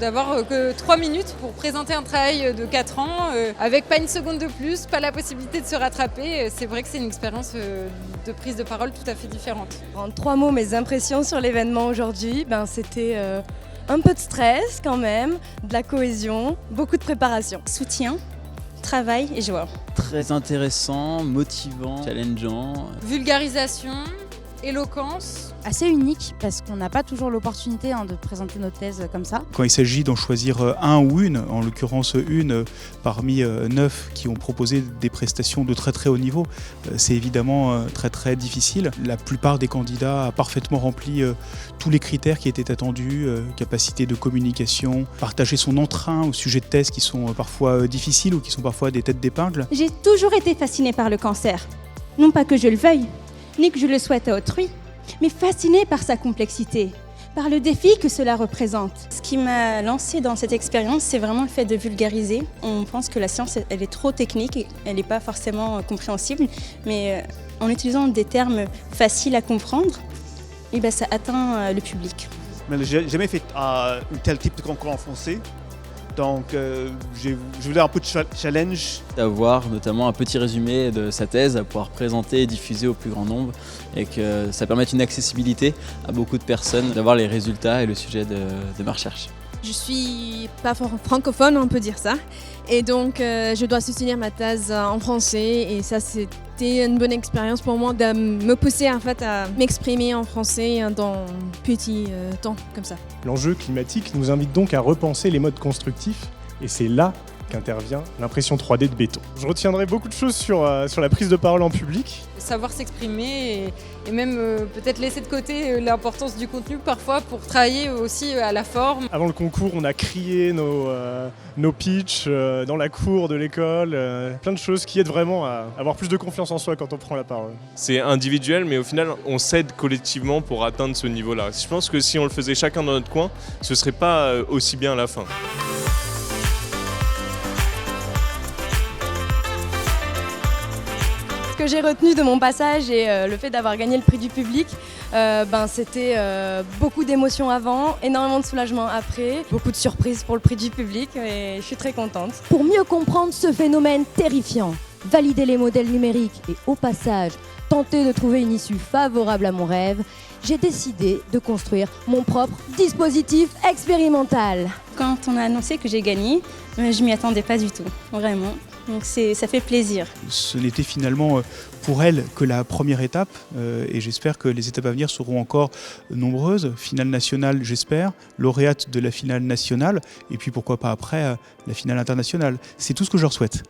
d'avoir que 3 minutes pour présenter un travail de 4 ans, avec pas une seconde de plus, pas la possibilité de se rattraper. C'est vrai que c'est une expérience de prise de parole tout à fait différente. En 3 mots, mes impressions sur l'événement aujourd'hui, c'était un peu de stress quand même, de la cohésion, beaucoup de préparation. Soutien, travail et joie. Très intéressant, motivant, challengeant. Vulgarisation, éloquence. Assez unique parce qu'on n'a pas toujours l'opportunité de présenter nos thèses comme ça. Quand il s'agit d'en choisir un ou une, en l'occurrence une parmi 9 qui ont proposé des prestations de très très haut niveau, c'est évidemment très très difficile. La plupart des candidats a parfaitement rempli tous les critères qui étaient attendus, capacité de communication, partager son entrain au sujet de thèses qui sont parfois difficiles ou qui sont parfois des têtes d'épingle. J'ai toujours été fascinée par le cancer. Non pas que je le veuille, ni que je le souhaite à autrui, mais fascinée par sa complexité, par le défi que cela représente. Ce qui m'a lancée dans cette expérience, c'est vraiment le fait de vulgariser. On pense que la science, elle est trop technique, elle n'est pas forcément compréhensible, mais en utilisant des termes faciles à comprendre, ça atteint le public. Je n'ai jamais fait un tel type de concours en français. Donc je voulais un peu de challenge. D'avoir notamment un petit résumé de sa thèse à pouvoir présenter et diffuser au plus grand nombre et que ça permette une accessibilité à beaucoup de personnes, d'avoir les résultats et le sujet de ma recherche. Je suis pas francophone, on peut dire ça, et donc je dois soutenir ma thèse en français et ça c'était une bonne expérience pour moi de me pousser en fait à m'exprimer en français dans petit temps comme ça. L'enjeu climatique nous invite donc à repenser les modes constructifs et c'est là qu'intervient l'impression 3D de béton. Je retiendrai beaucoup de choses sur la prise de parole en public. Savoir s'exprimer et même peut-être laisser de côté l'importance du contenu parfois pour travailler aussi à la forme. Avant le concours, on a crié nos pitchs dans la cour de l'école, plein de choses qui aident vraiment à avoir plus de confiance en soi quand on prend la parole. C'est individuel, mais au final, on s'aide collectivement pour atteindre ce niveau-là. Je pense que si on le faisait chacun dans notre coin, ce ne serait pas aussi bien à la fin. Ce que j'ai retenu de mon passage et le fait d'avoir gagné le prix du public, c'était beaucoup d'émotions avant, énormément de soulagement après, beaucoup de surprises pour le prix du public et je suis très contente. Pour mieux comprendre ce phénomène terrifiant, valider les modèles numériques et au passage tenter de trouver une issue favorable à mon rêve, j'ai décidé de construire mon propre dispositif expérimental. Quand on a annoncé que j'ai gagné, je m'y attendais pas du tout, vraiment. Donc ça fait plaisir. Ce n'était finalement pour elle que la première étape et j'espère que les étapes à venir seront encore nombreuses. Finale nationale, j'espère, lauréate de la finale nationale et puis pourquoi pas après la finale internationale. C'est tout ce que je leur souhaite.